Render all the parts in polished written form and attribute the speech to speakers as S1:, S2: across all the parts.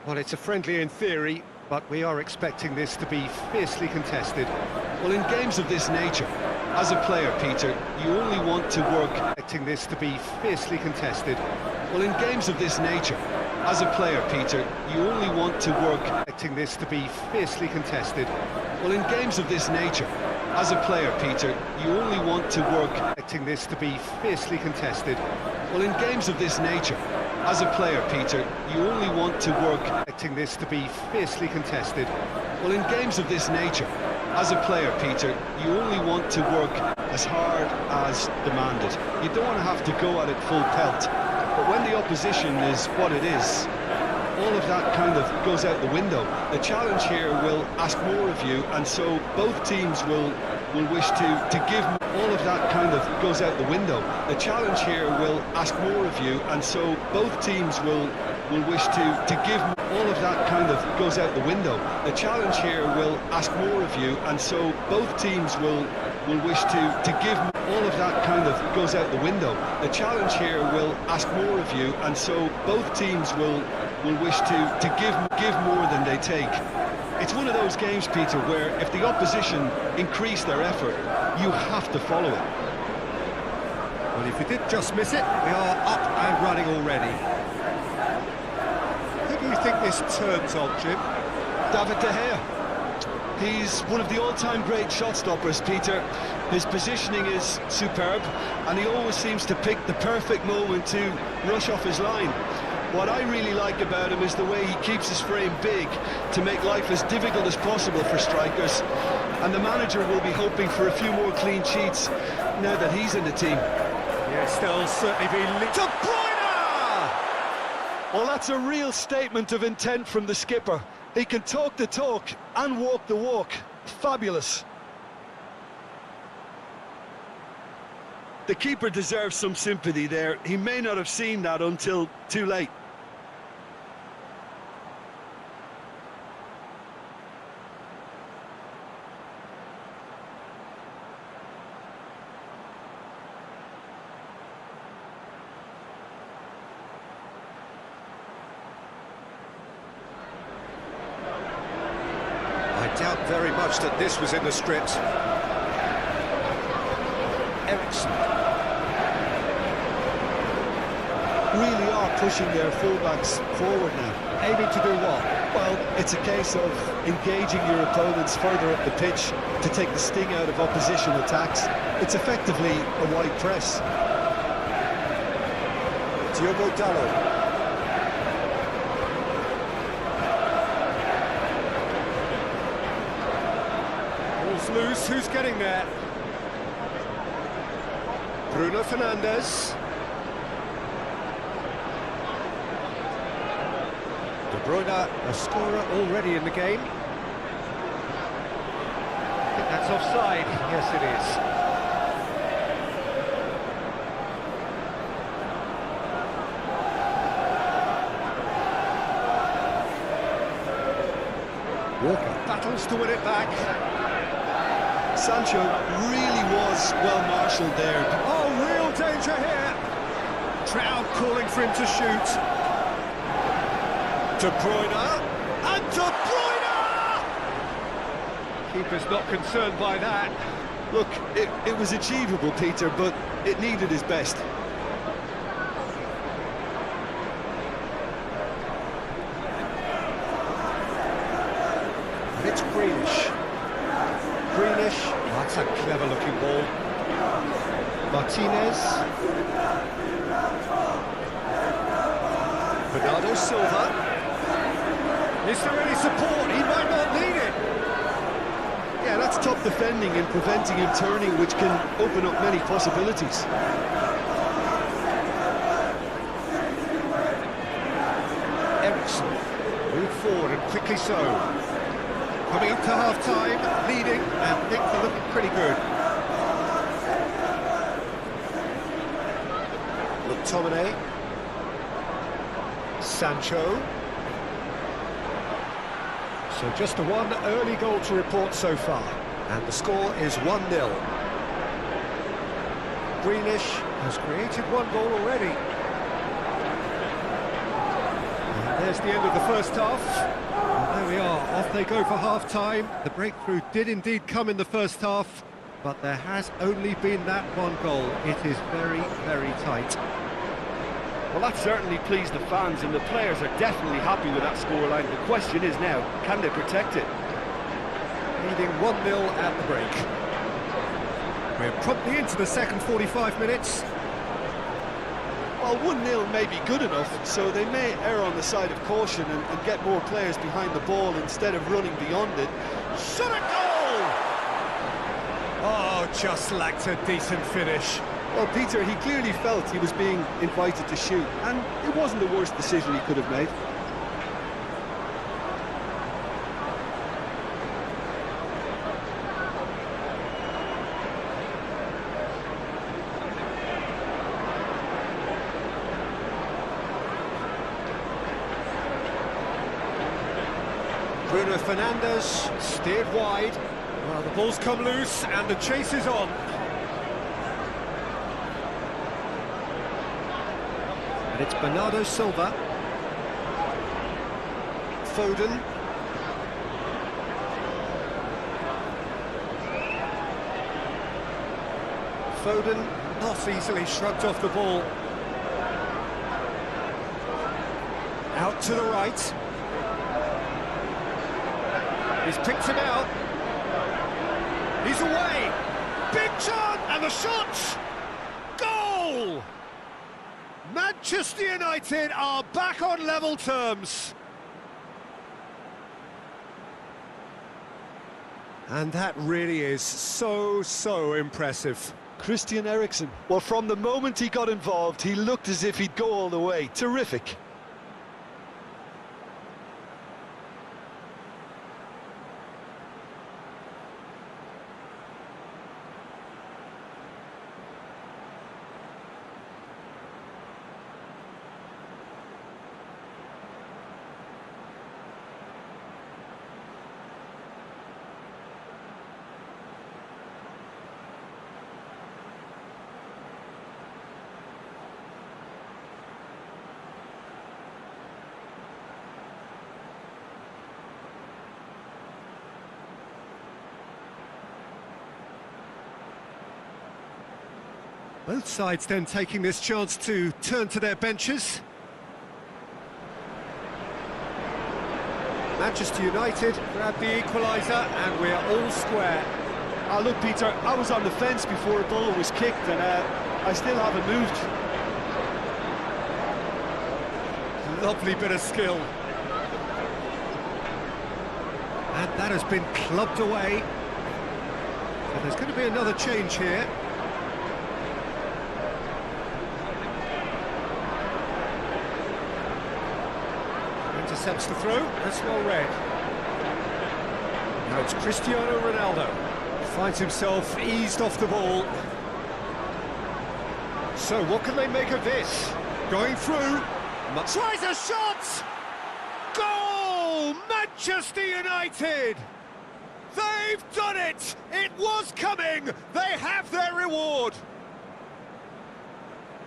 S1: Well, it's a friendly in theory, but we are expecting this to be fiercely contested.
S2: Well, in games of this nature, as a player, Peter, you only want to work...
S1: Expecting this to be fiercely contested.
S2: Well, in games of this nature, as a player, Peter, you only want to work...
S1: Expecting this to be fiercely contested.
S2: Well, in games of this nature, as a player, Peter, you only want to work...
S1: Expecting this to be fiercely contested.
S2: Well, in games of this nature, as a player, Peter, you only want to work...
S1: Expecting this to be fiercely contested.
S2: Well, in games of this nature, as a player, Peter, you only want to work as hard as demanded. You don't want to have to go at it full pelt. But when the opposition is what it is, all of that kind of goes out the window. The challenge here will ask more of you, and so both teams will wish to give... All of that kind of goes out the window. The challenge here will ask more of you, and so both teams will wish to give... All of that kind of goes out the window. The challenge here will ask more of you, and so both teams will wish to give... All of that kind of goes out the window. The challenge here will ask more of you, and so both teams will wish to give more than they take. It's one of those games, Peter, where if the opposition increase their effort, you have to follow it.
S1: Well, if we did just miss it, we are up and running already. Who do you think this turns on, Jim?
S2: David De Gea. He's one of the all-time great shot-stoppers, Peter. His positioning is superb, and he always seems to pick the perfect moment to rush off his line. What I really like about him is the way he keeps his frame big to make life as difficult as possible for strikers. And the manager will be hoping for a few more clean sheets now that he's in the team.
S1: Yes, they'll certainly be linked. De Bruyne!
S2: Well, that's a real statement of intent from the skipper. He can talk the talk and walk the walk. Fabulous. The keeper deserves some sympathy there. He may not have seen that until too late.
S1: I doubt very much that this was in the script. Emerson.
S2: Really are pushing their fullbacks forward now.
S1: Aiming to do what?
S2: Well, it's a case of engaging your opponents further up the pitch to take the sting out of opposition attacks. It's effectively a wide press.
S1: Diogo Dalot. Ball's loose, who's getting there? Bruno Fernandes. De Bruyne, a scorer already in the game. I think that's offside. Yes, it is. Walker battles to win it back.
S2: Sancho really was well marshalled there.
S1: Oh, real danger here. Crowd calling for him to shoot. De Bruyne, and De Bruyne! Keeper's not concerned by that.
S2: Look, it was achievable, Peter, but it needed his best.
S1: And it's Greenish. That's a clever-looking ball. Martinez. Bernardo Silva. Is there any support? He might not need it.
S2: Yeah, that's top defending and preventing him turning, which can open up many possibilities.
S1: Ericsson moved forward and quickly so. Coming up to half-time, leading, and things are looking pretty good. McTominay. Sancho. So just the one early goal to report so far. And the score is 1-0. Greenish has created one goal already. And There's the end of the first half. And there we are, off they go for half-time. The breakthrough did indeed come in the first half, but there has only been that one goal. It is very, very tight.
S2: Well, that certainly pleased the fans, and the players are definitely happy with that scoreline. The question is now, can they protect it?
S1: Leading 1-0 at the break. We're promptly into the second 45 minutes.
S2: Well, 1-0 may be good enough, so they may err on the side of caution and get more players behind the ball instead of running beyond it.
S1: Shot a goal! Oh, just lacked a decent finish.
S2: Well, Peter, he clearly felt he was being invited to shoot, and it wasn't the worst decision he could have made.
S1: Bruno Fernandes steered wide. Well, the ball's come loose and the chase is on. And it's Bernardo Silva. Foden. Foden not easily shrugged off the ball. Out to the right. He's picked him out. He's away. Big chance and the shot. Goal! Manchester United are back on level terms. And that really is so impressive.
S2: Christian Eriksen. Well, from the moment he got involved, he looked as if he'd go all the way. Terrific.
S1: Both sides then taking this chance to turn to their benches. Manchester United grab the equaliser and we're all square.
S2: Look, Peter, I was on the fence before a ball was kicked and I still haven't moved.
S1: Lovely bit of skill. And that has been clubbed away. So there's going to be another change here. Intercepts the throw, that's well read. Now it's Cristiano Ronaldo. Finds himself eased off the ball. So what can they make of this? Going through. Tries a shot! Goal! Manchester United! They've done it! It was coming! They have their reward!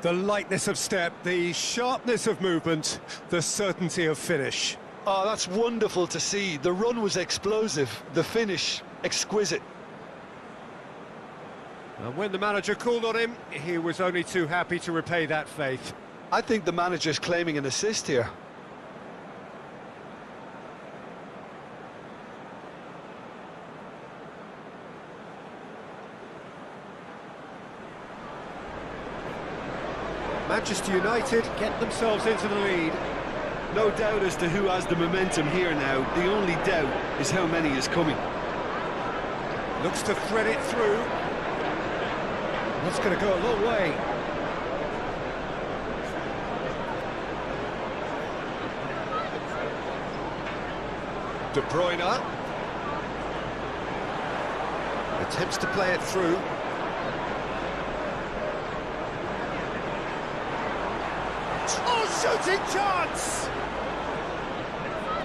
S1: The lightness of step, the sharpness of movement, the certainty of finish.
S2: Oh, that's wonderful to see. The run was explosive, the finish exquisite.
S1: And when the manager called on him, he was only too happy to repay that faith.
S2: I think the manager's claiming an assist here.
S1: Manchester United get themselves into the lead.
S2: No doubt as to who has the momentum here now. The only doubt is how many is coming.
S1: Looks to thread it through. That's going to go a long way. De Bruyne. Attempts to play it through. Oh, shooting chance!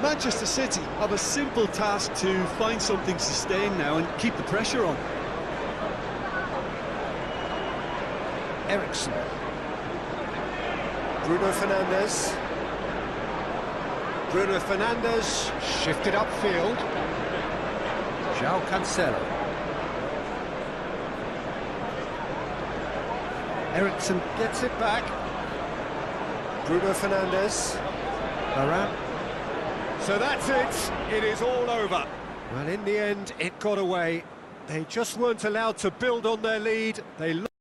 S2: Manchester City have a simple task to find something sustained now and keep the pressure on.
S1: Eriksen. Bruno Fernandes. Bruno Fernandes shifted upfield. João Cancelo. Ericsson gets it back. Bruno Fernandes. Varane. So that's it. It is all over. Well, in the end, it got away. They just weren't allowed to build on their lead. They